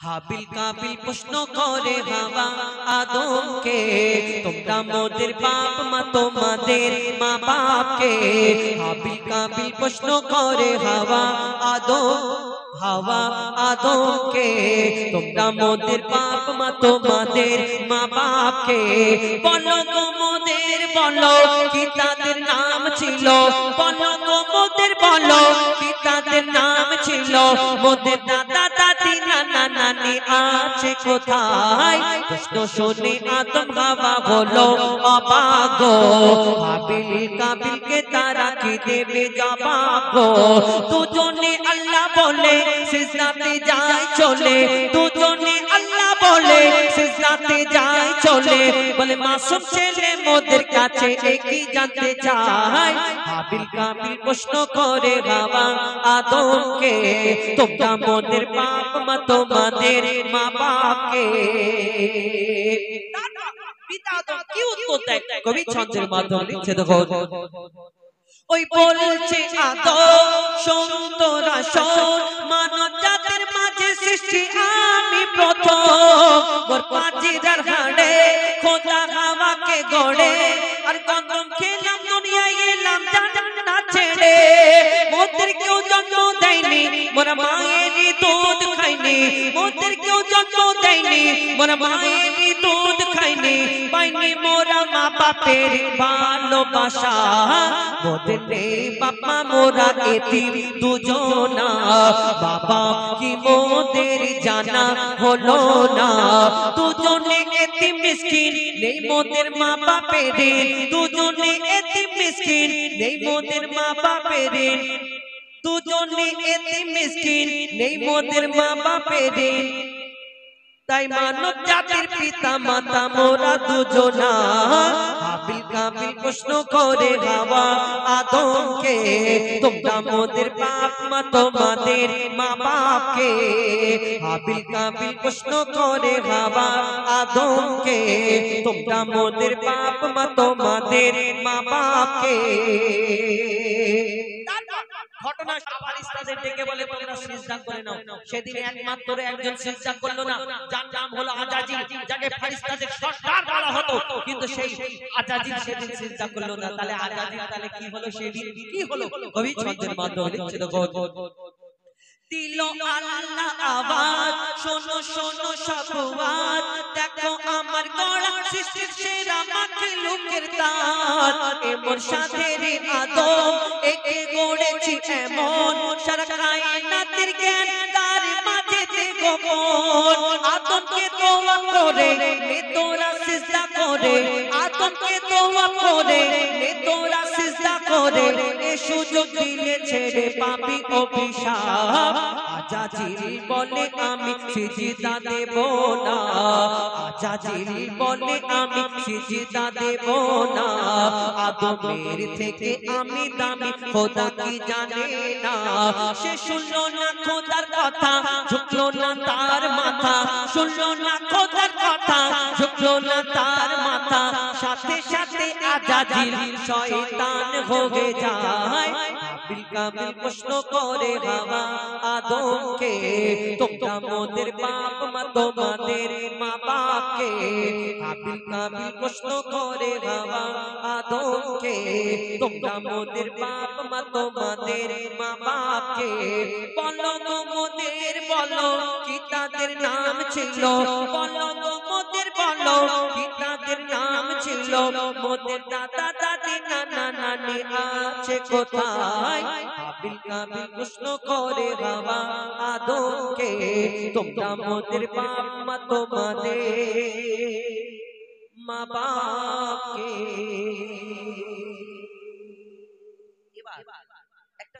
হাবিল কাবিল প্রশ্ন করে হাওয়া আদমকে, তোমরা মোদের বাপ মা তোমাদের মা বাপকে। হাবিল কাবিল প্রশ্ন করে হাওয়া আদমকে, তোমরা মোদের বাপ মা তোমাদের মা বাপকে। বলো গো মোদের বলো কি তাদের নাম ছিল, বলো গো মোদের বলো কি তাদের নাম ছিল। মোদের দাদা দাদি নানা নানি আছে কোথায়, প্রশ্ন শুনে আদম হাওয়া হলো অবাক গো। হাবিল কাবিলকে তারা কি দেবে জবাব গো। দুজনে আল্লাহ বলে সিজদাতে যায় চলে, দুজনে আল্লাহ বলে সিজদাতে যায় চলে। বলে মাসুম ছেলে মোদের কাছে একই জানতে চায়। হাবিল কাবিল প্রশ্ন করে হাওয়া আদমকে, তোমরা মোদের বাপ মা তোমাদের মা বাপকে। পিতা আদম কি উত্তর দেয় কবি ছন্দের মাধ্যমে লিখছে দেখো। ওই বলছে আদম শোন তোরা শোন, মানব জাতির মাঝে সৃষ্টি আমি প্রথম। মোর পাজিরার হাড়ে খোদা হাওয়াকে গড়ে, আর গন্ধম খেলাম দুনিয়ায় এলাম জান্নাত ছেড়ে। মোদের কেউ জন্ম দেয়নি মোরা মায়েরই দুধ খাইনি, মোদের কেউ জন্ম দেয়নি মোরা মায়েরই দুধ খাইনি। পাইনি মোরা মা বাপের ভালোবাসা, মোদের নেই বাবা মোরা এতিম দুজনা। বাবা কি মোদের জানা হলো না, দুজনে এতিম মিসকিন নেই মোদের মা বাপের। দুজনে এতিম মিসকিন নেই মোদের মা বাপের, দুজনে এতিম মিসকিন নেই মোদের মা বাপের। তাই মানব জাতির পিতা মাতা মোরা দুজনা। হাবিল কাবিল প্রশ্ন করে হাওয়া আদমকে, তোমরা মোদের বাপ মা তোমাদের মা বাপকে। হাবিল কাবিল প্রশ্ন করে হাওয়া আদমকে, তোমরা মোদের বাপ মা তোমাদের মা বাপকে। ঘটনা ফারিস্তাদের ডেকে বলে তোমরা সিজদা করে নাও। সেদিন একমাত্র একজন সিজদা করলো না, যার নাম হলো আজাজিল, যাকে ফারিস্তাদের সর্দার বলা হতো। কিন্তু সেই আজাজিল সেদিন সিজদা করলো না। তাহলে আজাজিল তাহলে কি হলো, সেদিন কি হলো কবি ছন্দের মাধ্যমে লিখছে দেখো। দিল আল্লাহ আওয়াজ শোনো শোনো সবওয়াজ, দেখো আমার গড়া সৃষ্টির সেরা মাখলুকের তাজ। এমন সাথের আদম একে গড়েছি এমন, সারা কায়নাতের জ্ঞান তার মাঝেতে গোপন। আদমকে দোয়া করে নে তোরা সিজদা করে, আদমকে দোয়া করে নে তোরা সিজদা করে। এ সুযোগ দিলে ছেড়ে পাবি অভিশাপ। আজাজিল বলে আমি সিজদা দেব না, আজাজিল বলে আমি সিজদা দেব না। আদমের থেকে আমি দামি খোদা কি জানে না। সে শুনলো না খোদার কথা ঝুঁকলো না তার মাথা, শুনলো না খোদার কথা ঝুঁকলো না তার মাথা। সাথে সাথে আজাজিল শয়তান হয়ে যায়। হাবিল কাবিল প্রশ্ন করে হাওয়া আদমকে, তোমরা মোদের বাপ মা তোমাদের মা বাপকে। হাবিল কাবিল প্রশ্ন করে হাওয়া আদমকে, তোমরা মোদের বাপ মা তোমাদের মা বাপকে। বলো গো মোদের বলো কি তাদের নাম ছিল, বলো গো মোদের বলো কি তাদের নাম ছিল। মোদের দাদা দাদি নানা নানি আছে কোথায়। হাবিল কাবিল প্রশ্ন করে হাওয়া আদমকে, তোমরা মোদের বাপ মা তোমাদের মা বাপকে।